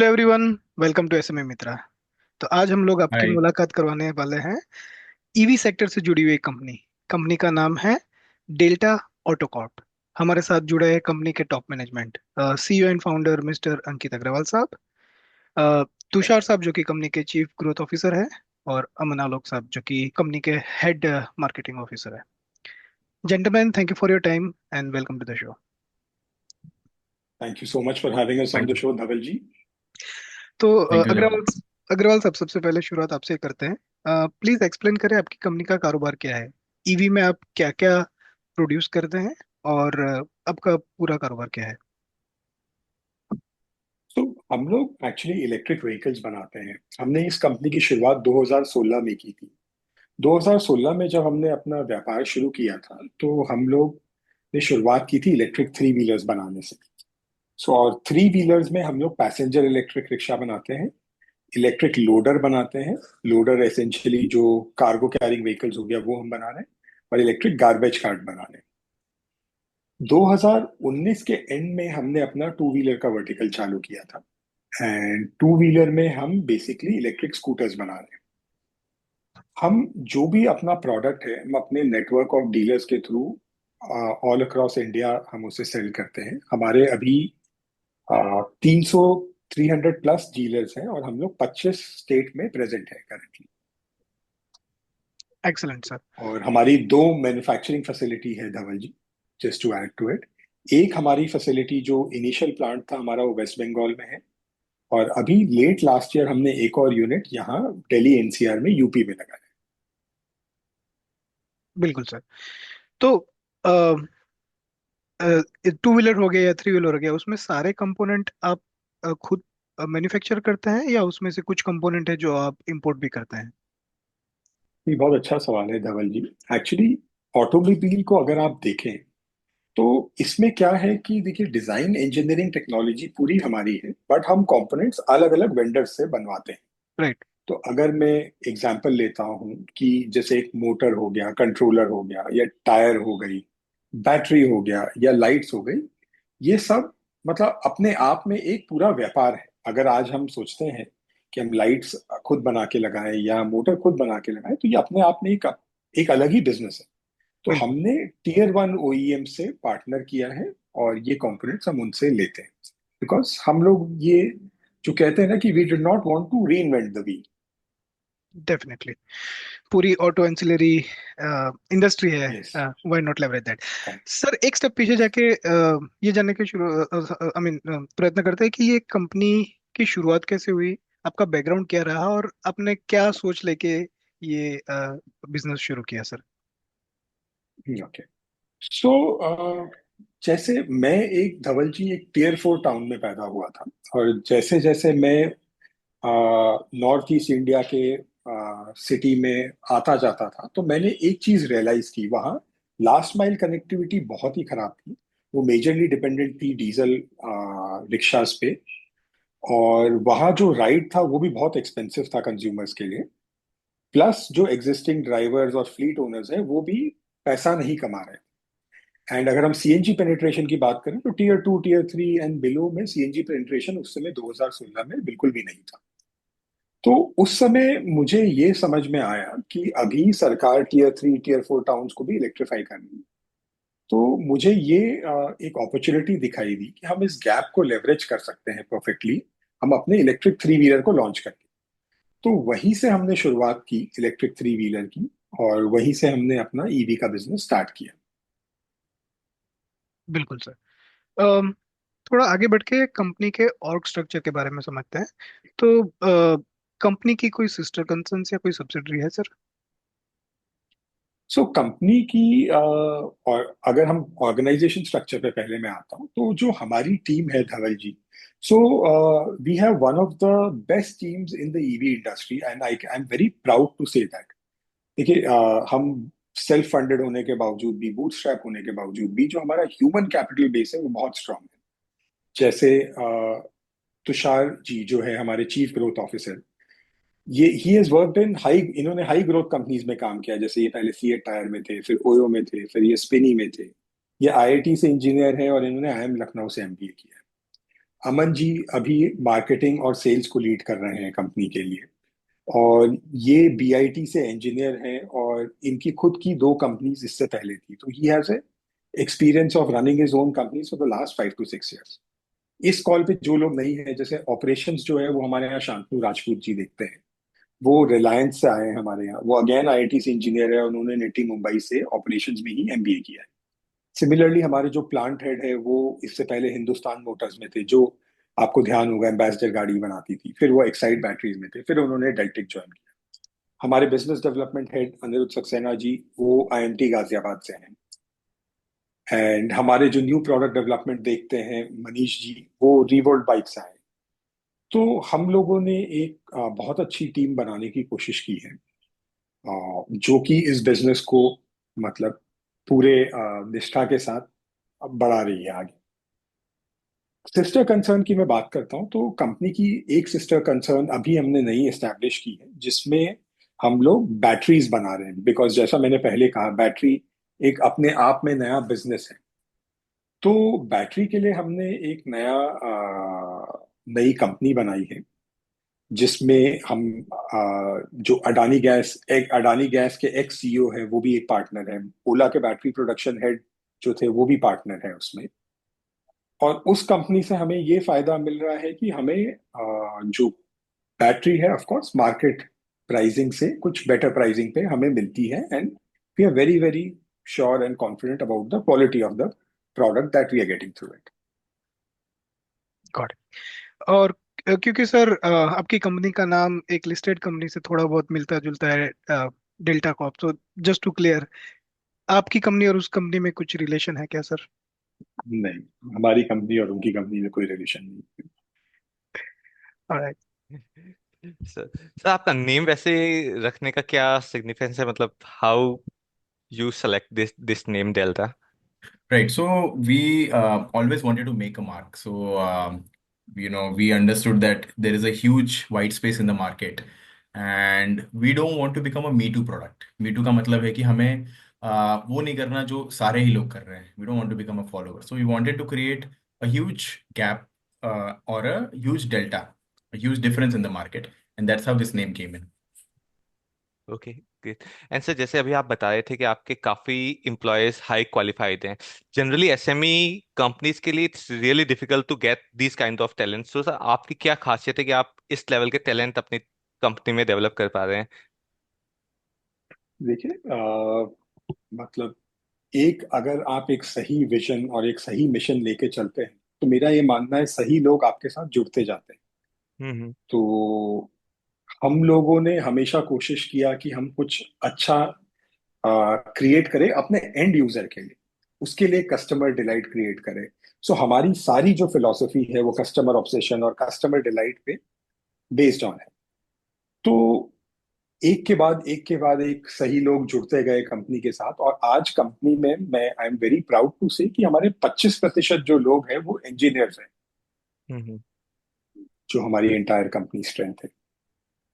Hello everyone. Welcome to SMA Mitra. तो आज हम लोग आपकी हाय। मुलाकात करवाने वाले हैं ईवी सेक्टर से जुड़ी हुई कंपनी। कंपनी का नाम है डेल्टा ऑटो कॉर्प। हमारे साथ जुड़े हैं कंपनी के top management, CEO and founder mister Ankit Agarwal sahab, uh, Tushar साहब जो कि कंपनी के चीफ ग्रोथ ऑफिसर है, और अमन आलोक साहब जो कि कंपनी के हेड मार्केटिंग ऑफिसर है। Gentleman, thank you for your time and welcome to the show. Thank you so much for having us on thank the you. show, Dhaval ji. तो Thank you, Agarwal Dhaval. Agarwal साहब, सबसे पहले शुरुआत आपसे करते हैं। Please explain करें आपकी कंपनी का कारोबार क्या है। ईवी में आप क्या क्या प्रोड्यूस करते हैं, और आपका पूरा कारोबार क्या है। तो हम लोग एक्चुअली इलेक्ट्रिक व्हीकल्स बनाते हैं। हमने इस कंपनी की शुरुआत 2016 में की थी। 2016 में जब हमने अपना व्यापार शुरू किया था तो हम लोग ने शुरुआत की थी इलेक्ट्रिक थ्री व्हीलर्स बनाने से। और थ्री व्हीलर्स में हम लोग पैसेंजर इलेक्ट्रिक रिक्शा बनाते हैं, इलेक्ट्रिक लोडर बनाते हैं। लोडर एसेंशियली जो कार्गो कैरिंग व्हीकल्स हो गया वो हम बना रहे हैं, और इलेक्ट्रिक गार्बेज कार्ट बना रहे हैं। 2019 के एंड में हमने अपना टू व्हीलर का वर्टिकल चालू किया था। एंड टू व्हीलर में हम बेसिकली इलेक्ट्रिक स्कूटर्स बना रहे हैं। हम जो भी अपना प्रोडक्ट है हम अपने नेटवर्क ऑफ डीलर्स के थ्रू ऑल अक्रॉस इंडिया हम उसे सेल करते हैं। हमारे अभी 300 300 प्लस डीलर्स हैं और हम लोग 25 स्टेट में प्रेजेंट है करंटली। Excellent sir. और हमारी दो मैन्युफैक्चरिंग फैसिलिटी है Dhaval ji, just to add to it. एक हमारी फैसिलिटी जो इनिशियल प्लांट था हमारा वो वेस्ट बंगाल में है, और अभी लेट लास्ट ईयर हमने एक और यूनिट यहाँ दिल्ली एनसीआर में यूपी में लगाया बिल्कुल सर। तो टू व्हीलर हो गया या थ्री व्हीलर हो गया, उसमें सारे कंपोनेंट आप खुद मैन्युफैक्चर करते हैं, या उसमें से कुछ कंपोनेंट है जो आप इंपोर्ट भी करते हैं। है। ये बहुत अच्छा सवाल है धवल जी। एक्चुअली ऑटोमोबाइल को अगर आप देखें तो इसमें क्या है कि देखिए डिजाइन इंजीनियरिंग टेक्नोलॉजी पूरी हमारी है, बट हम कंपोनेंट्स अलग अलग वेंडर्स से बनवाते हैं। राइट। तो अगर मैं एग्जांपल लेता हूँ कि जैसे एक मोटर हो गया, कंट्रोलर हो गया, या टायर हो गई, बैटरी हो गया, या लाइट्स हो गई, ये सब मतलब अपने आप में एक पूरा व्यापार है। अगर आज हम सोचते हैं कि हम लाइट्स खुद बना के लगाएं या मोटर खुद बना के लगाएं तो ये अपने आप में एक अलग ही बिजनेस है। तो बिल्कुल। हमने टीयर वन ओईएम से पार्टनर किया है और ये कंपोनेंट्स हम उनसे लेते हैं, बिकॉज हम लोग ये जो कहते हैं ना कि we did not want to reinvent the wheel. Definitely. पूरी ऑटो एंसिलरी इंडस्ट्री है। Yes. Why not leverage that. Sir, एक स्टेप पीछे जाके ये जानने के शुरू आई मीन प्रयत्न करते हैं कि ये कंपनी की शुरुआत कैसे हुई, आपका बैकग्राउंड क्या रहा, और आपने क्या सोच लेके ये बिजनेस शुरू किया सर। ओके। सो जैसे मैं एक धवल जी एक टीयर फोर टाउन में पैदा हुआ था, और जैसे जैसे मैं नॉर्थ ईस्ट इंडिया के सिटी में आता जाता था तो मैंने एक चीज रियलाइज की, वहाँ लास्ट माइल कनेक्टिविटी बहुत ही खराब थी। वो मेजरली डिपेंडेंट थी डीजल रिक्शास पे, और वहाँ जो राइड था वो भी बहुत एक्सपेंसिव था कंज्यूमर्स के लिए। प्लस जो एग्जिस्टिंग ड्राइवर्स और फ्लीट ओनर्स हैं वो भी पैसा नहीं कमा रहे। एंड अगर हम सीएनजी पेनिट्रेशन की बात करें तो tier two tier three and below में सीएनजी पेनिट्रेशन उस समय 2016 में बिल्कुल भी नहीं था। तो उस समय मुझे ये समझ में आया कि अभी सरकार tier three tier four towns को भी इलेक्ट्रीफाई कर रही है। तो मुझे ये एक अपॉर्चुनिटी दिखाई दी कि हम इस गैप को लेवरेज कर सकते हैं परफेक्टली, हम अपने इलेक्ट्रिक थ्री व्हीलर को लॉन्च करके। तो वहीं से हमने शुरुआत की इलेक्ट्रिक थ्री व्हीलर की, और वहीं से हमने अपना ईवी का बिजनेस स्टार्ट किया। बिल्कुल सर। अम, थोड़ा आगे बढ़ के कंपनी के ऑर्ग स्ट्रक्चर के बारे में समझते हैं। तो कंपनी की कोई सिस्टर कंसर्न या कोई सब्सिडरी है सर। सो कंपनी की और अगर हम ऑर्गेनाइजेशन स्ट्रक्चर पे पहले मैं आता हूँ तो जो हमारी टीम है Dhaval ji, so we have one of the best teams in the EV industry and I am very proud to say that. देखिए हम सेल्फ फंडेड होने के बावजूद भी, बूटस्ट्रैप होने के बावजूद भी, जो हमारा ह्यूमन कैपिटल बेस है वो बहुत स्ट्रांग है। जैसे तुषार जी जो है हमारे चीफ ग्रोथ ऑफिसर, ये he has worked in high, इन्होंने हाई ग्रोथ कंपनीज में काम किया। जैसे ये पहले सीएट टायर में थे, फिर ओयो में थे, फिर ये स्पिनी में थे। ये आईआईटी से इंजीनियर है और इन्होंने आईएम लखनऊ से एमबीए किया है। अमन जी अभी मार्केटिंग और सेल्स को लीड कर रहे हैं कंपनी के लिए। और ये बीआईटी से इंजीनियर हैं, और इनकी खुद की दो कंपनीज इससे पहले थी, तो he has a experience of running his own companies for the last 5 to 6 years। इस कॉल पे जो लोग नहीं है, जैसे ऑपरेशंस जो है वो हमारे यहाँ शांतनु राजपूत जी देखते हैं। वो रिलायंस से आए हैं हमारे यहाँ, वो अगेन आईआईटी से इंजीनियर है, उन्होंने निटी मुंबई से ऑपरेशंस में ही एमबीए किया है। सिमिलरली हमारे जो प्लांट हेड है वो इससे पहले हिंदुस्तान मोटर्स में थे, जो आपको ध्यान होगा एम्बेसडर गाड़ी बनाती थी, फिर वो एक्साइड बैटरीज में थे, फिर उन्होंने डेल्टिक ज्वाइन किया। हमारे business development head Aniruddh Saxena ji, वो आईएमटी गाजियाबाद से हैं। एंड हमारे जो न्यू प्रोडक्ट डेवलपमेंट देखते हैं मनीष जी, वो रिवोल्ट बाइक से आए। तो हम लोगों ने एक बहुत अच्छी टीम बनाने की कोशिश की है, जो कि इस बिजनेस को मतलब पूरे निष्ठा के साथ बढ़ा रही है आगे। सिस्टर कंसर्न की मैं बात करता हूँ, तो कंपनी की एक सिस्टर कंसर्न अभी हमने नई एस्टैब्लिश की है, जिसमें हम लोग बैटरीज बना रहे हैं, बिकॉज जैसा मैंने पहले कहा, बैटरी एक अपने आप में नया बिजनेस है। तो बैटरी के लिए हमने एक नई कंपनी बनाई है, जिसमें हम जो अडानी गैस के एक्स सीईओ है वो भी एक पार्टनर है। ओला के बैटरी प्रोडक्शन हेड जो थे वो भी पार्टनर है उसमें। और उस कंपनी से हमें ये फायदा मिल रहा है कि हमें जो बैटरी है ऑफ कोर्स मार्केट प्राइसिंग से कुछ बेटर प्राइसिंग पे हमें मिलती है, and we are very very sure and confident about the quality of the product that we are getting through it. Got. और क्योंकि सर आपकी कंपनी का नाम एक लिस्टेड कंपनी से थोड़ा बहुत मिलता जुलता है, डेल्टा कॉर्प, तो जस्ट टू क्लियर, आपकी कंपनी और उस कंपनी में कुछ रिलेशन है क्या सर? नहीं, हमारी कंपनी और उनकी कंपनी में कोई रिलेशन नहीं। ऑलराइट। सर सर आपका नेम वैसे रखने का क्या सिग्निफिकेंस है, मतलब how you select this name delta? Right. So we always wanted to make a mark. So, we understood that there is a huge white space in the market, and we don't want to become a Me Too product. Me Too का मतलब है कि हमें वो नहीं करना जो सारे ही लोग कर रहे हैं. We don't want to become a follower. So we wanted to create a huge gap or a huge delta, a huge difference in the market, and that's how this name came in. Okay, great. And sir जैसे अभी आप बता रहे थे कि आपके काफी employees high qualified हैं, जनरली एसएमई कंपनीज के लिए it's really difficult to get this kind of talent. So sir आपकी क्या खासियत है कि आप इस लेवल के टैलेंट अपनी कंपनी में डेवलप कर पा रहे हैं? देखिए, मतलब एक अगर आप एक सही विजन और एक सही मिशन लेके चलते हैं, तो मेरा ये मानना है सही लोग आपके साथ जुड़ते जाते हैं। हम्म। तो हम लोगों ने हमेशा कोशिश किया कि हम कुछ अच्छा क्रिएट करें अपने एंड यूजर के लिए, उसके लिए कस्टमर डिलाइट क्रिएट करें। सो हमारी सारी जो फिलॉसफी है वो कस्टमर ऑब्सेशन और कस्टमर डिलाइट पे बेस्ड ऑन है। तो एक सही लोग जुड़ते गए कंपनी के साथ, और आज कंपनी में मैं I am very proud to say कि हमारे 25% जो लोग हैं वो इंजीनियर्स हैं, हम्म। जो हमारी एंटायर कंपनी स्ट्रेंथ है।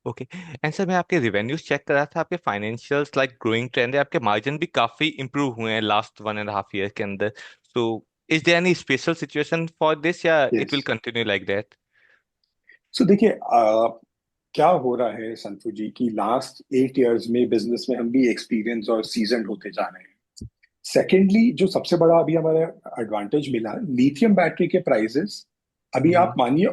ओके। एंड सर मैं आपके रिवेन्यूज चेक कर रहा था, आपके फाइनेंशियल्स लाइक ग्रोइंग ट्रेंड है, आपके मार्जिन भी काफी इंप्रूव हुए हैं लास्ट 1.5 ईयर के अंदर। So is there any special situation for this या it yes. Will continue like that? So देखिए, क्या हो रहा है संतु जी की लास्ट 8 इयर्स में बिजनेस में हम भी एक्सपीरियंस और सीजन होते जा रहे हैं। सेकेंडली, जो सबसे बड़ा अभी हमारा एडवांटेज मिला, लिथियम बैटरी के प्राइसेस अभी आप हम्म। मानिए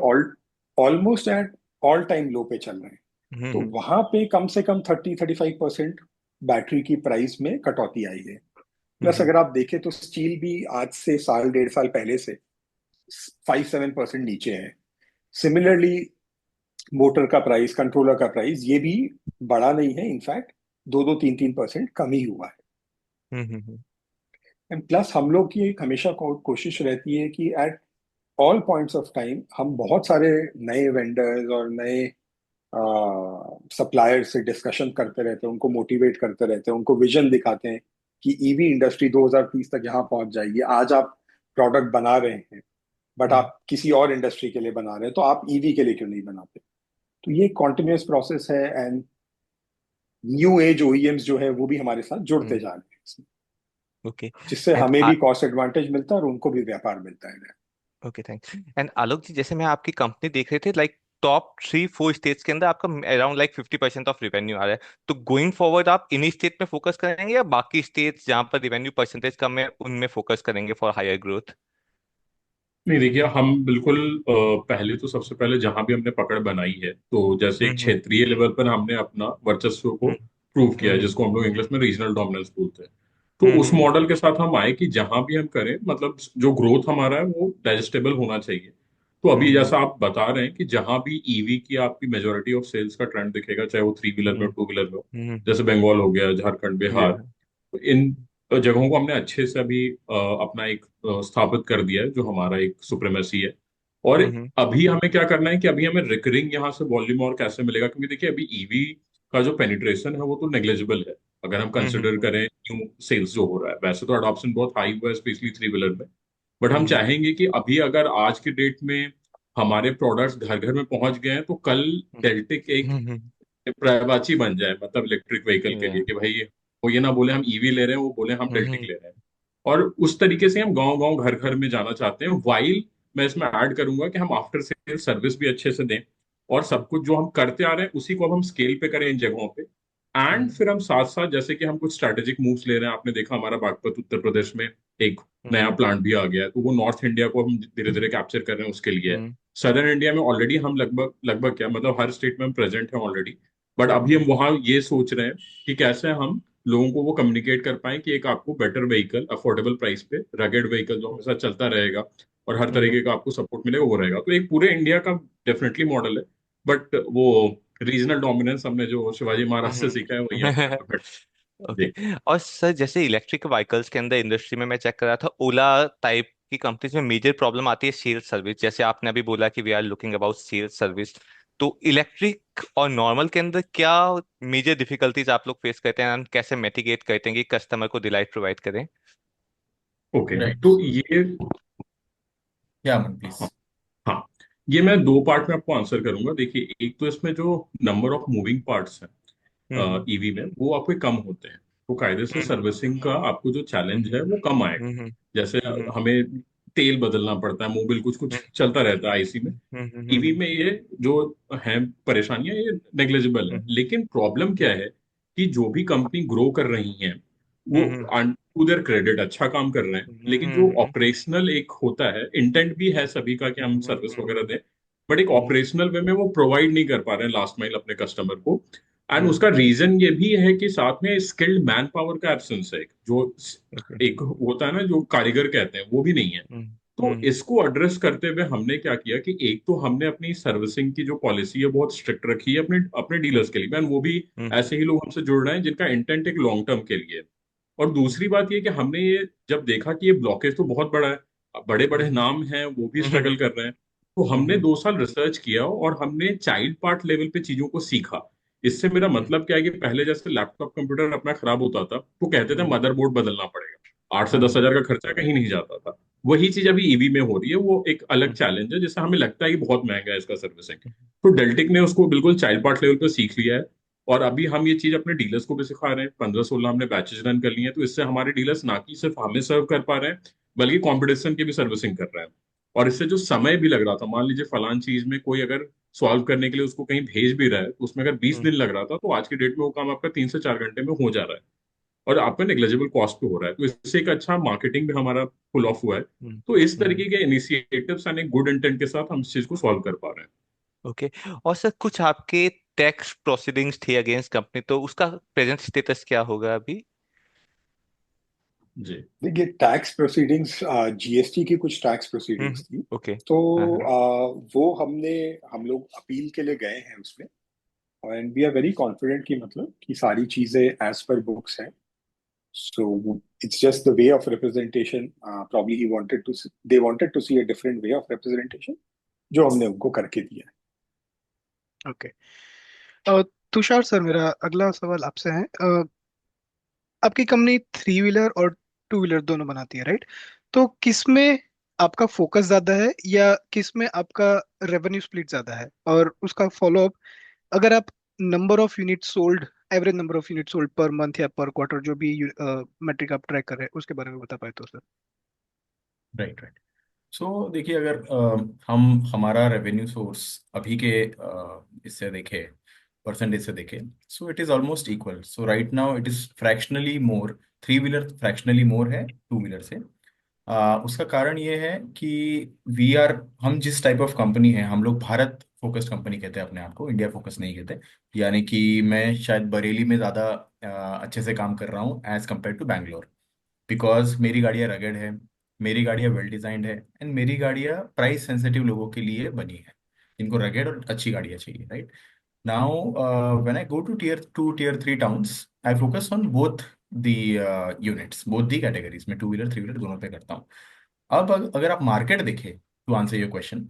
ऑलमोस्ट एट ऑल टाइम लो पे चल रहे हैं। तो हम्म। वहां पे कम से कम 30-35% बैटरी की प्राइस में कटौती आई है। प्लस हम्म। अगर आप देखें तो स्टील भी आज से साल 1.5 साल पहले से 5-7% नीचे है। सिमिलरली मोटर का प्राइस, कंट्रोलर का प्राइस, ये भी बढ़ा नहीं है, इनफैक्ट 2-3% कम ही हुआ है। हम्म। एंड प्लस हम लोग की एक हमेशा कोशिश रहती है कि at all points of time हम बहुत सारे नए वेंडर्स और नए सप्लायर से डिस्कशन करते रहते हैं, उनको मोटिवेट करते रहते हैं, उनको विजन दिखाते हैं कि ईवी इंडस्ट्री 2030 तक यहाँ पहुंच जाएगी। आज आप प्रोडक्ट बना रहे हैं, बट हम्म। आप किसी और इंडस्ट्री के लिए बना रहे हैं, तो आप ईवी के लिए क्यों नहीं बनाते? तो ये कॉन्टिन्यूस प्रोसेस है, एंड न्यू एज ओईएम्स जो है वो भी हमारे साथ जुड़ते हम्म। जा रहे हैं इसमें, ओके। जिससे एंड हमें भी कॉस्ट एडवांटेज मिलता है और उनको भी व्यापार मिलता है। Okay, thanks. एंड आलोक जी, जैसे मैं आपकी कंपनी देख रहे थे, लाइक टॉप 3-4 स्टेट्स के अंदर आपका अराउंड लाइक 50% ऑफ रिवेन्यू आ रहा है। तो गोइंग फॉरवर्ड आप इन्हीं स्टेट में फोकस करेंगे या बाकी स्टेट्स जहां पर रिवेन्यू परसेंटेज कम है उनमें फोकस करेंगे फॉर हायर ग्रोथ? नहीं देखिए, हम बिल्कुल पहले तो सबसे पहले जहां भी हमने पकड़ बनाई है, तो जैसे एक हम्म। क्षेत्रीय लेवल पर हमने अपना वर्चस्व को हम्म। प्रूव किया है, हम्म। जिसको हम लोग इंग्लिश में रीजनल डोमिनेंस बोलते हैं। तो हम्म। उस मॉडल के साथ हम आए कि जहां भी हम करें, मतलब जो ग्रोथ हमारा है वो डाइजेस्टेबल होना चाहिए। तो अभी हम्म। जैसा आप बता रहे हैं कि जहां भी ईवी की आपकी मेजोरिटी ऑफ सेल्स का ट्रेंड दिखेगा, चाहे वो थ्री व्हीलर में हो, हम्म। टू व्हीलर में हो, हम्म। जैसे बंगाल हो गया, झारखंड, बिहार, या। तो इन जगहों को हमने अच्छे से अभी अपना एक स्थापित कर दिया है, जो हमारा एक सुप्रीमेसी है। और हम्म। अभी हमें क्या करना है कि अभी हमें रिकरिंग यहाँ से वॉल्यूम और कैसे मिलेगा, क्योंकि देखिए अभी ईवी का जो पेनिट्रेशन है वो तो नेग्लेजिबल है, अगर हम कंसिडर हम्म। करें न्यू सेल्स जो हो रहा है। वैसे तो अडॉप्शन बहुत हाई हुआ है, स्पेशली थ्री व्हीलर में। बट हम हम्म। चाहेंगे कि अभी अगर आज की डेट में हमारे प्रोडक्ट्स घर घर में पहुंच गए हैं, तो कल डेल्टिक एक हम्म। पर्यायवाची बन जाए, मतलब इलेक्ट्रिक व्हीकल के या। लिए, कि भाई वो ये ना बोले हम ईवी ले रहे हैं, वो बोले हम डेल्टिक हम्म। ले रहे हैं। और उस तरीके से हम गांव गांव घर घर में जाना चाहते हैं, वाइल मैं इसमें ऐड करूंगा कि हम आफ्टर सेल सर्विस भी अच्छे से दें, और सब कुछ जो हम करते आ रहे हैं उसी को अब हम स्केल पे करें इन जगहों पे। एंड हम्म। फिर हम साथ साथ, जैसे कि हम कुछ स्ट्रैटेजिक मूव्स ले रहे हैं, आपने देखा हमारा बागपत उत्तर प्रदेश में एक नया हम्म। प्लांट भी आ गया है, तो वो नॉर्थ इंडिया को हम धीरे धीरे कैप्चर कर रहे हैं, उसके लिए है। हम्म। सदर्न इंडिया में ऑलरेडी हम लगभग लगभग क्या, मतलब हर स्टेट में हम प्रेजेंट हैं ऑलरेडी। बट अभी हम हम्म। वहाँ ये सोच रहे हैं कि कैसे हम लोगों को वो कम्युनिकेट कर पाए कि एक आपको बेटर व्हीकल अफोर्डेबल प्राइस पे, रगेड व्हीकल जो हमेशा चलता रहेगा और हर हम्म। तरीके का आपको सपोर्ट मिलेगा, वो रहेगा। तो एक पूरे इंडिया का डेफिनेटली मॉडल है। बट वो रीजनल डोमिनेंस हमने जो शिवाजी महाराज से सीखा है वही हम बेटर। ओके। जी। और सर, जैसे इलेक्ट्रिक व्हीकल्स के अंदर इंडस्ट्री में मैं चेक कर रहा था, ओला टाइप की कंपनीज में मेजर प्रॉब्लम आती है सेल्स सर्विस। जैसे आपने अभी बोला कि we are looking about sales service. तो इलेक्ट्रिक और नॉर्मल के अंदर क्या मेजर डिफिकल्टीज आप लोग फेस करते हैं, and कैसे मिटिगेट करते हैं कि कस्टमर को डिलाइट प्रोवाइड करें? Okay, right. तो ये, या मन प्लीज। हाँ, ये मैं दो पार्ट में आपको आंसर करूंगा। देखिए, एक तो इसमें जो नंबर ऑफ मूविंग पार्ट्स हैं हम्म। ईवी में, वो आपके कम होते हैं, तो कायदे से हम्म। सर्विसिंग का आपको जो चैलेंज है वो कम आएगा। हम्म। जैसे हम्म। हमें तेल बदलना पड़ता है, मोबिल कुछ कुछ चलता रहता है आईसी में। ईवी हम्म। में ये जो है परेशानियां, ये नेग्लेजिबल है। हम्म। लेकिन प्रॉब्लम क्या है कि जो भी कंपनी ग्रो कर रही है वो हम्म। टू देयर क्रेडिट अच्छा काम कर रहे हैं, लेकिन जो हम्म। ऑपरेशनल एक होता है, इंटेंट भी है सभी का कि हम सर्विस वगैरह दें, बट एक ऑपरेशनल वे में वो प्रोवाइड नहीं कर पा रहे हैं लास्ट माइल अपने कस्टमर को। एंड उसका रीजन ये भी है कि साथ में स्किल्ड मैन पावर का एब्सेंस है, जो ओके। एक होता है ना जो कारीगर कहते हैं, वो भी नहीं है। तो इसको एड्रेस करते हुए हमने क्या किया कि एक तो हमने अपनी सर्विसिंग की जो पॉलिसी है बहुत स्ट्रिक्ट रखी है अपने अपने डीलर्स के लिए, मैन वो भी ऐसे ही लोग हमसे जुड़ रहे हैं जिनका इंटेंट एक लॉन्ग टर्म के लिए है। और दूसरी बात ये कि हमने ये जब देखा कि ये ब्लॉकेज तो बहुत बड़ा है, बड़े बड़े नाम हैं वो भी स्ट्रगल कर रहे हैं, तो हमने 2 साल रिसर्च किया और हमने चाइल्ड पार्ट लेवल पे चीजों को सीखा। इससे मेरा मतलब क्या है कि पहले जैसे लैपटॉप कंप्यूटर अपना खराब होता था तो कहते थे मदरबोर्ड बदलना पड़ेगा, 8 से 10 हजार का खर्चा कहीं नहीं जाता था। वही चीज अभी ईवी में हो रही है, वो एक अलग चैलेंज है जिससे हमें लगता है कि बहुत महंगा है इसका सर्विसिंग। तो डेल्टिक ने उसको बिल्कुल चाइल्ड पार्ट लेवल पे सीख लिया है। और अभी हम ये चीज अपने डीलर्स को भी सिखा रहे हैं, 15-16 हमने बैचेस रन कर लिए हैं, तो इससे हमारे डीलर्स ना कि सिर्फ हमें सर्व कर पा रहे हैं, बल्कि कॉम्पिटिशन की भी सर्विसिंग कर रहे हैं। और इससे जो समय भी लग रहा था, मान लीजिए फलान चीज में कोई अगर सॉल्व करने के लिए उसको कहीं भेज भी रहा है, तो उसमें अगर 20 दिन लग रहा था, तो आज की डेट में वो काम आपका 3 से 4 घंटे में हो जा रहा है, और आपका नेग्लेजिबल कॉस्ट पे हो रहा है। तो इससे एक अच्छा मार्केटिंग भी हमारा पुल ऑफ हुआ है। तो इस तरीके के इनिशिएटिव्स एंड एक गुड इंटेंट के साथ हम इस चीज को सॉल्व कर पा रहे हैं। ओके। और सर, कुछ आपके टैक्स प्रोसीडिंग्स थी अगेंस्ट कंपनी, तो उसका प्रेजेंट स्टेटस क्या होगा अभी? जी। देखिए, टैक्स प्रोसीडिंग्स, जीएसटी की कुछ टैक्स प्रोसीडिंग्स थी। ओके। तो हाँ हाँ। वो हम लोग अपील के लिए गए हैं उसमें, and we are very confident कि मतलब कि सारी चीजें एज पर बुक्स हैं। So it's just the way of representation, probably he wanted to they wanted to see a different way of representation, जो हमने उनको करके दिया ओके। तुषार सर, मेरा अगला सवाल आपसे है। आपकी कंपनी थ्री व्हीलर और टू व्हीलर दोनों बनाती है, राइट? तो किसमें आपका फोकस ज्यादा है, या किसमें आपका रेवेन्यू स्प्लिट ज्यादा है? और उसका फॉलो अप, अगर आप number of unit sold, average number of unit sold per month या पर क्वार्टर, जो भी मेट्रिक आप ट्रैक कर रहे हैं, उसके बारे में बता पाए तो सर। Right, right. सो देखिए, अगर हम हमारा रेवेन्यू सोर्स अभी के इससे देखें, परसेंटेज से देखें, so it is almost equal. So right now it is fractionally more, three wheeler fractionally more है टू व्हीलर से। उसका कारण ये है कि हम जिस टाइप ऑफ कंपनी है, हम लोग भारत फोकस्ड कंपनी कहते हैं अपने आप को, इंडिया फोकस नहीं कहते। यानी कि मैं शायद बरेली में ज़्यादा अच्छे से काम कर रहा हूँ as compared to Bangalore, because मेरी गाड़ियाँ रगड़ है, मेरी गाड़ियाँ वेल डिजाइंड है, एंड मेरी गाड़ियाँ प्राइस सेंसिटिव लोगों के लिए बनी है, जिनको रगड़ और अच्छी गाड़ियाँ चाहिए, right. Now, when I go to tier 2, tier 3 towns, I focus on both the units, both the categories. मैं टू व्हीलर थ्री व्हीलर दोनों पे करता हूँ। अब अगर आप मार्केट देखें, टू आंसर योर क्वेश्चन,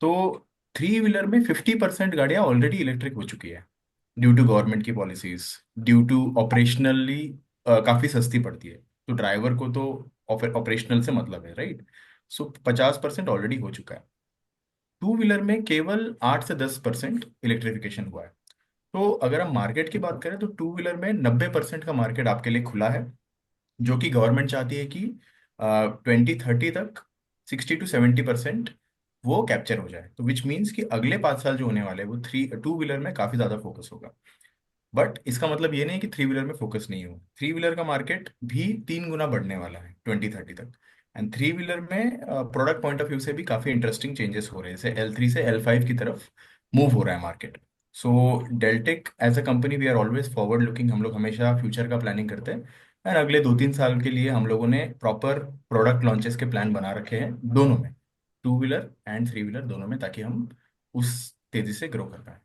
तो थ्री व्हीलर में 50% गाड़ियाँ ऑलरेडी इलेक्ट्रिक हो चुकी है, ड्यू टू गवर्नमेंट की पॉलिसीज, ड्यू टू ऑपरेशनली काफ़ी सस्ती पड़ती है, तो ड्राइवर को तो ऑपरेशनल से मतलब है, राइट। सो 50% ऑलरेडी हो चुका है। टू व्हीलर में केवल 8 से 10% इलेक्ट्रिफिकेशन हुआ है। तो अगर हम मार्केट की बात करें, तो टू व्हीलर में 90% का मार्केट आपके लिए खुला है, जो कि गवर्नमेंट चाहती है कि 2030 तक 60 to 70% वो कैप्चर हो जाए। तो विच मीन्स कि अगले 5 साल जो होने वाले हैं, वो थ्री टू व्हीलर में काफी ज्यादा फोकस होगा। बट इसका मतलब ये नहीं कि थ्री व्हीलर में फोकस नहीं हो, थ्री व्हीलर का मार्केट भी 3 गुना बढ़ने वाला है 2030 तक। एंड थ्री व्हीलर में प्रोडक्ट पॉइंट ऑफ व्यू से भी काफी इंटरेस्टिंग चेंजेस हो रहे हैं, जैसे L3 से L5 की तरफ मूव हो रहा है market. So Deltek as a company we are always forward looking, हम लोग हमेशा फ्यूचर का प्लानिंग करते हैं। एंड अगले 2-3 साल के लिए हम लोगों ने प्रॉपर प्रोडक्ट लॉन्चेस के प्लान बना रखे हैं, दोनों में, two wheeler and three wheeler दोनों में, ताकि हम उस तेजी से ग्रो कर पाए।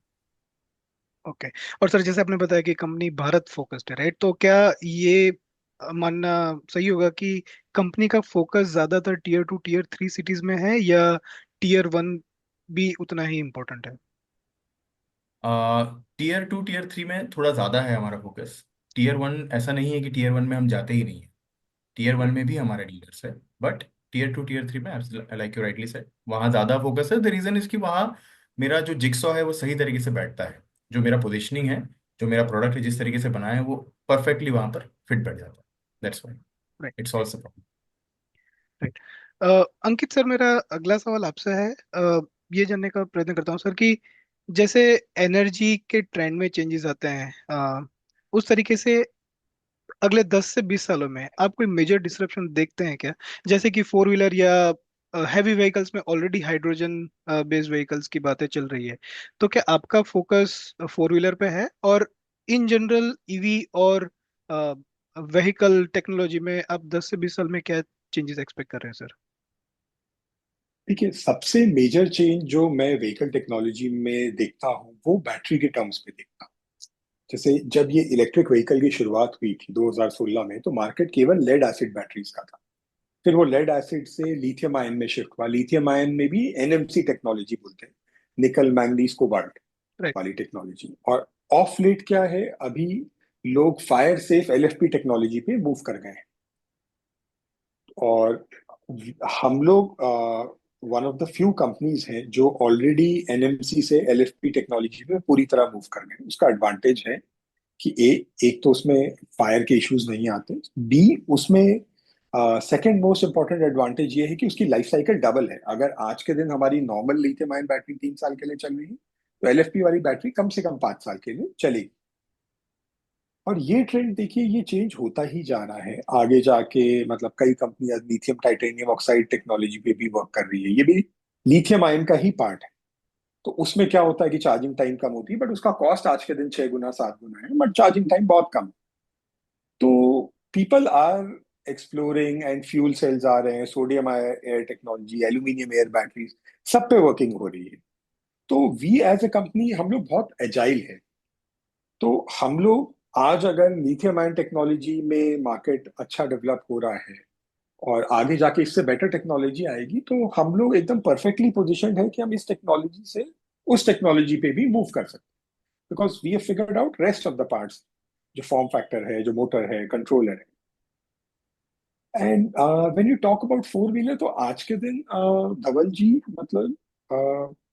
ओके। और सर, जैसे आपने बताया कि कंपनी भारत फोकस्ड है, राइट, तो क्या ये मानना सही होगा कि कंपनी का फोकस ज्यादातर टीयर 2 टीयर 3 सिटीज में है, या टीयर 1 भी उतना ही इम्पोर्टेंट है? टीयर 2 टीयर 3 में थोड़ा ज़्यादा है हमारा फोकस। टीयर 1 ऐसा नहीं है कि टीयर 1 में हम जाते ही नहीं है, टीयर 1 में भी हमारे डीलर्स है। बट टीयर 2 टीयर 3 में, लाइक यू राइटली सेड, वहाँ ज़्यादा फोकस है। द रीज़न इज कि वहाँ मेरा जो जिक्सॉ है वो सही तरीके से बैठता है, जो मेरा पोजिशनिंग है, जो मेरा प्रोडक्ट है, जिस तरीके से बनाया है, वो परफेक्टली वहाँ पर फिट बैठ जाता है। That's why right. It solves the problem. Right. Ankit sir, मेरा अगला सवाल आपसे है। ये जानने का प्रयत्न करता हूँ सर कि जैसे एनर्जी के ट्रेंड में चेंजेस आते हैं, उस तरीके से अगले 10 से 20 सालों में आप कोई मेजर डिसरप्शन देखते हैं क्या? जैसे कि फोर व्हीलर या हैवी व्हीकल्स में ऑलरेडी हाइड्रोजन बेस्ड व्हीकल्स की बातें चल रही है, तो क्या आपका फोकस फोर व्हीलर पे है? और इन जनरल ईवी और व्हीकल टेक्नोलॉजी में आप 10 से 20 साल में क्या चेंजेस एक्सपेक्ट कर रहे हैं सर? देखिए, सबसे मेजर चेंज जो मैं व्हीकल टेक्नोलॉजी में देखता हूँ वो बैटरी के टर्म्स में देखता हूँ। जैसे जब ये इलेक्ट्रिक व्हीकल की शुरुआत हुई थी 2016 में, तो मार्केट केवल लेड एसिड बैटरीज का था। फिर वो लेड एसिड से लिथियम आयन में शिफ्ट हुआ। लिथियम आयन में भी एनएमसी टेक्नोलॉजी बोलते हैं, निकल मैंगनीज कोबाल्ट राइट। वाली टेक्नोलॉजी। और ऑफ लेट क्या है, अभी लोग फायर सेफ एलएफपी टेक्नोलॉजी पे मूव कर गए हैं। और हम लोग one of the few companies हैं जो ऑलरेडी एनएमसी से एलएफपी टेक्नोलॉजी पे पूरी तरह मूव कर गए। उसका एडवांटेज है कि एक तो उसमें फायर के इश्यूज नहीं आते, बी उसमें सेकंड मोस्ट इंपॉर्टेंट एडवांटेज ये है कि उसकी लाइफ साइकिल डबल है। अगर आज के दिन हमारी नॉर्मल लिथियम आयन बैटरी 3 साल के लिए चल रही है, तो एलएफपी वाली बैटरी कम से कम 5 साल के लिए चलेगी। और ये ट्रेंड देखिए, ये चेंज होता ही जा रहा है आगे जाके। मतलब कई कंपनियां लिथियम टाइटेनियम ऑक्साइड टेक्नोलॉजी पे भी वर्क कर रही है, ये भी लिथियम आयन का ही पार्ट है। तो उसमें क्या होता है कि चार्जिंग टाइम कम होती है, बट उसका कॉस्ट आज के दिन 6 गुना 7 गुना है, बट चार्जिंग टाइम बहुत कम। तो people are exploring and fuel cells आ रहे हैं, sodium air technology, aluminium air batteries, सब पे वर्किंग हो रही है। तो वी एज ए कंपनी हम लोग बहुत एजाइल है। तो हम लोग आज अगर लिथियम आयन टेक्नोलॉजी में मार्केट अच्छा डेवलप हो रहा है और आगे जाके इससे बेटर टेक्नोलॉजी आएगी, तो हम लोग एकदम परफेक्टली पोजिशन्ड है कि हम इस टेक्नोलॉजी से उस टेक्नोलॉजी पे भी मूव कर सकते हैं। Because we have figured out rest of the parts, जो फॉर्म फैक्टर है, जो मोटर है, कंट्रोलर है। And when you talk about four wheeler, तो आज के दिन धवल जी, मतलब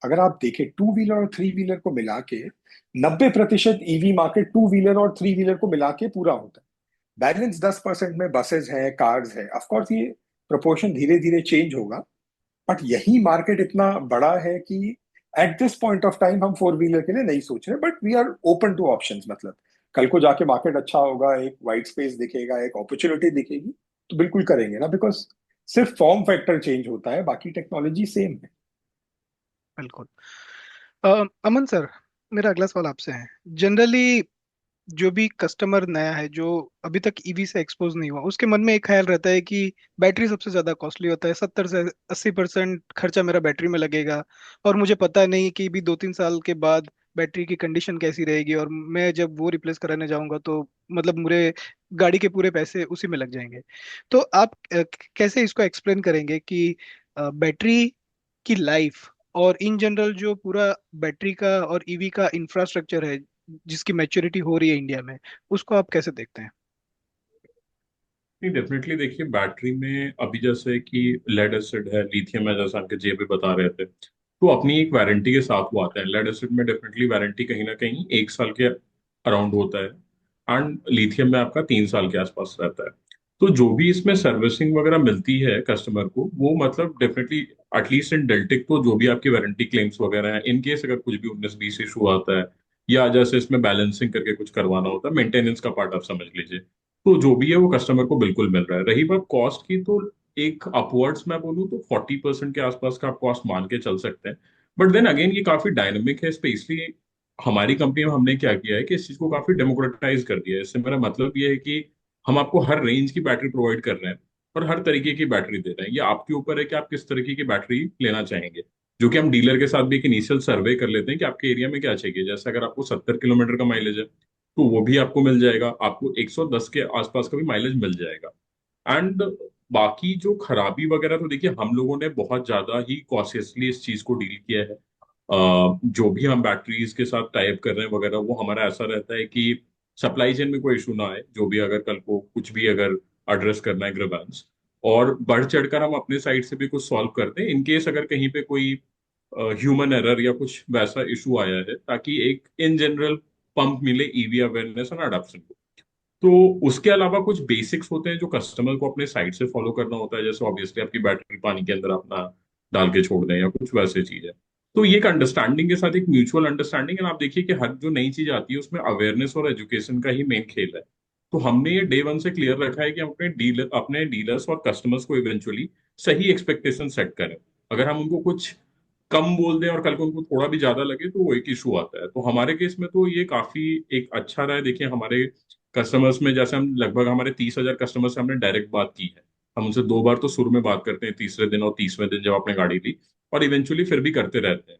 अगर आप देखें टू व्हीलर और थ्री व्हीलर को मिला के 90% ईवी मार्केट टू व्हीलर और थ्री व्हीलर को मिला के पूरा होता है। बैलेंस 10% में बसेस हैं, कार्स हैं। ऑफकोर्स ये प्रोपोर्शन धीरे धीरे चेंज होगा, बट यही मार्केट इतना बड़ा है कि at this point of time हम फोर व्हीलर के लिए नहीं सोच रहे, but we are open to options. मतलब कल को जाके मार्केट अच्छा होगा, एक वाइट स्पेस दिखेगा, एक अपॉर्चुनिटी दिखेगी, तो बिल्कुल करेंगे ना, बिकॉज सिर्फ फॉर्म फैक्टर चेंज होता है, बाकी टेक्नोलॉजी सेम है। बिल्कुल। अमन सर, मेरा अगला सवाल आपसे है। जनरली जो भी कस्टमर नया है, जो अभी तक ईवी से एक्सपोज नहीं हुआ, उसके मन में एक ख्याल रहता है कि बैटरी सबसे ज्यादा कॉस्टली होता है, 70 से 80% खर्चा मेरा बैटरी में लगेगा, और मुझे पता नहीं कि भी 2-3 साल के बाद बैटरी की कंडीशन कैसी रहेगी, और मैं जब वो रिप्लेस कराने जाऊंगा तो मतलब मेरे गाड़ी के पूरे पैसे उसी में लग जाएंगे। तो आप कैसे इसको एक्सप्लेन करेंगे कि बैटरी की लाइफ और इन जनरल जो पूरा बैटरी का और ईवी का इंफ्रास्ट्रक्चर है, जिसकी मैच्योरिटी हो रही है इंडिया में, उसको आप कैसे देखते हैं? नहीं, डेफिनेटली देखिए, बैटरी में अभी जैसे कि लेड एसिड है, लिथियम है, जैसा आपके जे भी बता रहे थे, तो अपनी एक वारंटी के साथ वो आता है। लेड एसिड में डेफिनेटली वारंटी कहीं ना कहीं 1 साल के अराउंड होता है, एंड लिथियम में आपका 3 साल के आसपास रहता है। तो जो भी इसमें सर्विसिंग वगैरह मिलती है कस्टमर को, वो मतलब डेफिनेटली एटलीस्ट इन डेल्टिक, तो जो भी आपकी वारंटी क्लेम्स वगैरह है, इन केस अगर कुछ भी 19-20 इशू आता है, या जैसे इसमें बैलेंसिंग करके कुछ करवाना होता है, मेंटेनेंस का पार्ट आप समझ लीजिए, तो जो भी है वो कस्टमर को बिल्कुल मिल रहा है। रही बात कॉस्ट की, तो एक अपवर्ड्स मैं बोलूँ तो 40% के आसपास का आप कॉस्ट मान के चल सकते हैं। बट देन अगेन ये काफी डायनेमिक है, स्पेशली हमारी कंपनी में हमने क्या किया है कि इस चीज को काफी डेमोक्रेटाइज कर दिया है। इससे मेरा मतलब ये है कि हम आपको हर रेंज की बैटरी प्रोवाइड कर रहे हैं और हर तरीके की बैटरी दे रहे हैं। ये आपके ऊपर है कि आप किस तरीके की बैटरी लेना चाहेंगे, जो कि हम डीलर के साथ भी एक इनिशियल सर्वे कर लेते हैं कि आपके एरिया में क्या चाहिए। जैसे अगर आपको 70 किलोमीटर का माइलेज है, तो वो भी आपको मिल जाएगा, आपको 110 के आसपास का भी माइलेज मिल जाएगा। एंड बाकी जो खराबी वगैरह, तो देखिए हम लोगों ने बहुत ज्यादा ही कॉशियसली इस चीज को डील किया है। जो भी हम बैटरीज के साथ टाइप कर रहे हैं वगैरह, वो हमारा ऐसा रहता है कि सप्लाई चेन में कोई इशू ना आए, जो भी अगर कल को कुछ भी अगर एड्रेस करना है ग्रीवेंस, और बढ़ चढ़कर हम अपने साइड से भी कुछ सॉल्व करते हैं इन केस अगर कहीं पे कोई ह्यूमन एरर या कुछ वैसा इशू आया है, ताकि एक इन जनरल पंप मिले ईवी अवेयरनेस और अडॉप्शन को। तो उसके अलावा कुछ बेसिक्स होते हैं जो कस्टमर को अपने साइड से फॉलो करना होता है, जैसे ऑब्वियसली आपकी बैटरी पानी के अंदर अपना डाल के छोड़ दें या कुछ वैसे चीज है। तो ये एक अंडरस्टैंडिंग के साथ, एक म्यूचुअल अंडरस्टैंडिंग है। आप देखिए कि हर जो नई चीज आती है उसमें अवेयरनेस और एजुकेशन का ही मेन खेल है। तो हमने ये डे वन से क्लियर रखा है कि हम अपने डीलर्स और कस्टमर्स को इवेंचुअली सही एक्सपेक्टेशन सेट करें। अगर हम उनको कुछ कम बोल दें और कल को उनको थोड़ा भी ज्यादा लगे, तो वो एक इशू आता है। तो हमारे केस में तो ये काफी एक अच्छा रहा है। देखिए हमारे कस्टमर्स में, जैसे हम लगभग हमारे 30,000 कस्टमर से हमने डायरेक्ट बात की है। हम उनसे 2 बार तो शुरू में बात करते हैं, तीसरे दिन और 30वें दिन जब आपने गाड़ी ली, और इवेंचुअली फिर भी करते रहते हैं।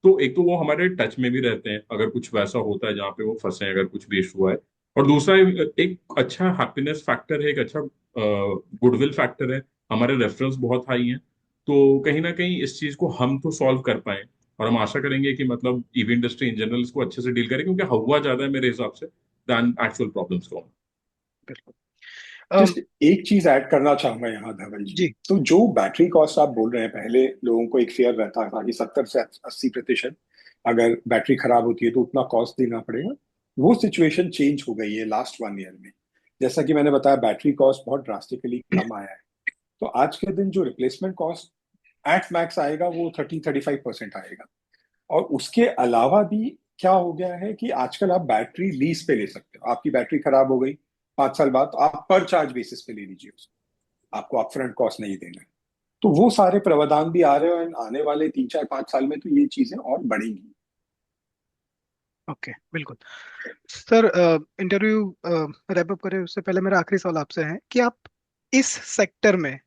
तो एक तो वो हमारे टच में भी रहते हैं अगर कुछ वैसा होता है जहाँ पे वो फंसे हैं, अगर कुछ भी इशू है। और दूसरा एक अच्छा हैप्पीनेस फैक्टर है, एक अच्छा गुडविल फैक्टर है, हमारे रेफरेंस बहुत हाई हैं। तो कहीं ना कहीं इस चीज को हम तो सॉल्व कर पाए, और हम आशा करेंगे कि मतलब ईवी इंडस्ट्री इन जनरल इसको अच्छे से डील करे, क्योंकि हवा ज्यादा है मेरे हिसाब से दैन एक्चुअल प्रॉब्लम्स को। बिल्कुल। जस्ट एक चीज ऐड करना चाहूंगा यहाँ धवल जी। जी। तो जो बैटरी कॉस्ट आप बोल रहे हैं, पहले लोगों को एक फेयर रहता था कि 70 से 80% अगर बैटरी खराब होती है तो उतना कॉस्ट देना पड़ेगा। वो सिचुएशन चेंज हो गई है लास्ट 1 ईयर में। जैसा कि मैंने बताया, बैटरी कॉस्ट बहुत ड्रास्टिकली कम आया है। तो आज के दिन जो रिप्लेसमेंट कॉस्ट एट मैक्स आएगा वो 30-35% आएगा। और उसके अलावा भी क्या हो गया है कि आजकल आप बैटरी लीज पे ले सकते हो। आपकी बैटरी खराब हो गई 5 साल बाद, तो आप पर चार्ज बेसिस पे ले लीजिए उसको, आपको अपफ्रंट कॉस्ट नहीं देना है। तो वो सारे प्रावधान भी आ रहे हैं, और आने वाले 3-4-5 साल में तो ये चीजें और बढ़ेंगी। ओके, बिल्कुल। सर, इंटरव्यू रैप अप करें उससे पहले मेरा आखिरी सवाल आपसे है कि आप इस सेक्टर में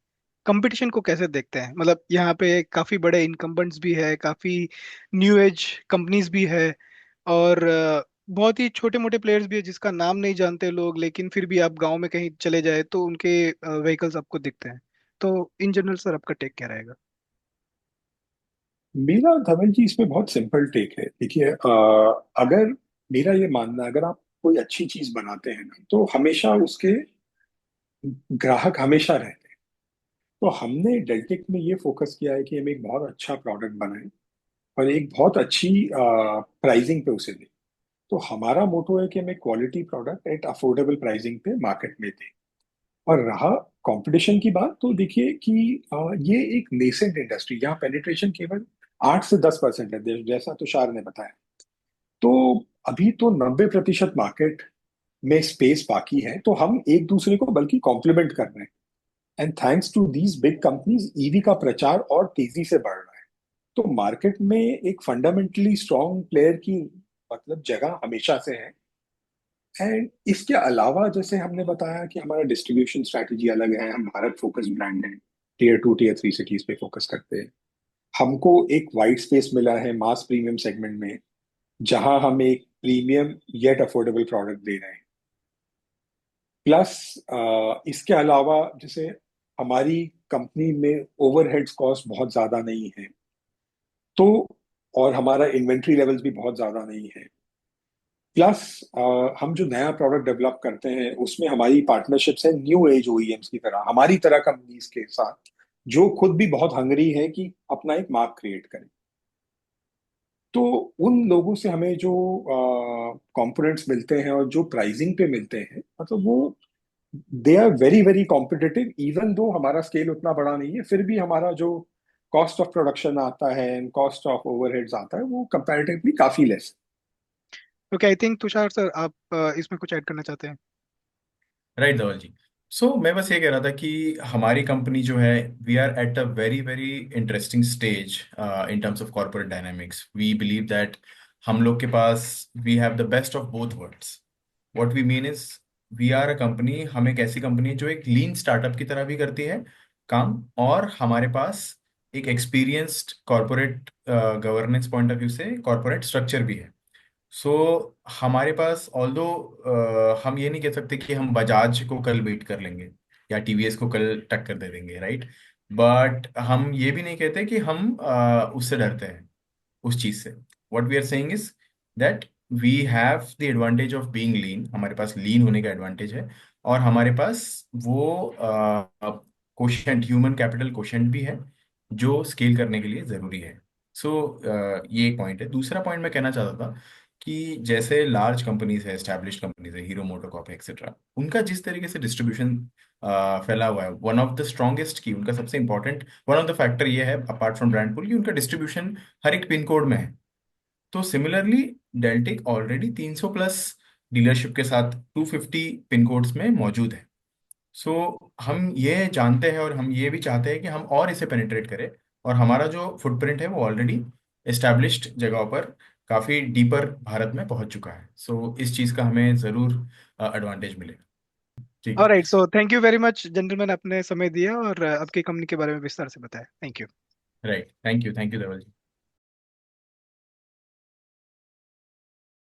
कंपटीशन को कैसे देखते हैं? मतलब यहाँ पे काफी बड़े इनकम्बेंट्स भी है, काफी न्यू एज कंपनीज भी है, और बहुत ही छोटे मोटे प्लेयर्स भी है जिसका नाम नहीं जानते लोग, लेकिन फिर भी आप गांव में कहीं चले जाए तो उनके व्हीकल्स आपको दिखते हैं। तो इन जनरल सर, आपका टेक क्या रहेगा? मेरा धवल जी इसमें बहुत सिंपल टेक है। देखिए, अगर मेरा ये मानना है, अगर आप कोई अच्छी चीज बनाते हैं ना, तो हमेशा उसके ग्राहक हमेशा रहते हैं। तो हमने डेल्टिक में ये फोकस किया है कि हम एक बहुत अच्छा प्रोडक्ट बनाएं और एक बहुत अच्छी प्राइसिंग पे उसे दें। तो हमारा मोटो है कि हम एक quality product at affordable pricing पे मार्केट में दें। और रहा कंपटीशन की बात, तो देखिए कि ये एक नेसेंट इंडस्ट्री, यहाँ पेनिट्रेशन केवल 8 से 10% है, जैसा तुषार ने बताया। तो अभी तो 90% मार्केट में स्पेस बाकी है, तो हम एक दूसरे को बल्कि कॉम्प्लीमेंट कर रहे हैं। And thanks to these big companies EV का प्रचार और तेजी से बढ़ रहा है। तो मार्केट में एक फंडामेंटली स्ट्रांग प्लेयर की मतलब जगह हमेशा से है। एंड इसके अलावा जैसे हमने बताया कि हमारा डिस्ट्रीब्यूशन स्ट्रैटेजी अलग है, हम भारत फोकस ब्रांड है, टियर 2 टियर 3 सिटीज पे फोकस करते हैं। हमको एक वाइड स्पेस मिला है मास प्रीमियम सेगमेंट में, जहां हम एक प्रीमियम येट अफोर्डेबल प्रोडक्ट दे रहे हैं। प्लस इसके अलावा जैसे हमारी कंपनी में ओवरहेड्स कॉस्ट बहुत ज्यादा नहीं है, तो और हमारा इन्वेंट्री लेवल्स भी बहुत ज्यादा नहीं है। प्लस हम जो नया प्रोडक्ट डेवलप करते हैं उसमें हमारी पार्टनरशिप्स है न्यू एज ओईएम्स की तरह, हमारी तरह कंपनीज के साथ, जो खुद भी बहुत हंगरी है कि अपना एक मार्क क्रिएट करें। तो उन लोगों से हमें जो कंपोनेंट्स मिलते हैं और जो प्राइसिंग पे मिलते हैं, मतलब वो they are very very competitive. Even though हमारा स्केल उतना बड़ा नहीं है, फिर भी हमारा जो कॉस्ट ऑफ प्रोडक्शन आता है एंड कॉस्ट ऑफ ओवरहेड्स आता है वो कंपैरेटिवली काफी less. Okay, I think Tushar sir आप इसमें कुछ ऐड करना चाहते हैं? राइट धवल जी। सो मैं बस ये कह रहा था कि हमारी कंपनी जो है, we are at a very very interesting stage in terms of corporate dynamics. We believe that हम लोग के पास we have the best of both worlds. What we mean is, we are a company, हम एक ऐसी company है जो एक लीन स्टार्टअप की तरह भी करती है काम, और हमारे पास एक experienced corporate governance point of view से कॉर्पोरेट स्ट्रक्चर भी है। सो हमारे पास ऑल्दो हम ये नहीं कह सकते कि हम बजाज को कल बीट कर लेंगे या टीवीएस को कल टक्कर दे देंगे, राइट। बट हम ये भी नहीं कहते कि हम उससे डरते हैं, उस चीज से। What we are saying is that we have the advantage of being lean, हमारे पास लीन होने का एडवांटेज है, और हमारे पास वो कोशेंट, ह्यूमन कैपिटल कोशेंट भी है जो स्केल करने के लिए जरूरी है। सो ये एक पॉइंट है। दूसरा पॉइंट मैं कहना चाहता था कि जैसे लार्ज कंपनीज है, एस्टैब्लिश्ड कंपनीज है, हीरो मोटोकॉर्प एक्सेट्रा, उनका जिस तरीके से डिस्ट्रीब्यूशन फैला हुआ है, वन ऑफ द स्ट्रॉन्गेस्ट की, उनका सबसे important one of the factor ये है अपार्ट फ्रॉम ब्रांड पुल, कि उनका डिस्ट्रीब्यूशन हर एक पिन कोड में है। तो similarly deltaic already 300 plus dealership के साथ 250 पिन कोड्स में मौजूद है। सो हम ये जानते हैं और हम ये भी चाहते हैं कि हम और इसे पेनिट्रेट करें, और हमारा जो फुटप्रिंट है वो ऑलरेडी एस्टैब्लिश्ड जगहों पर काफ़ी डीपर भारत में पहुंच चुका है। सो इस चीज़ का हमें ज़रूर एडवांटेज मिलेगा। ठीक है। Alright, so thank you very much gentleman, आपने समय दिया और आपकी कंपनी के बारे में विस्तार से बताया। Thank you. Right, thank you Dhaval ji.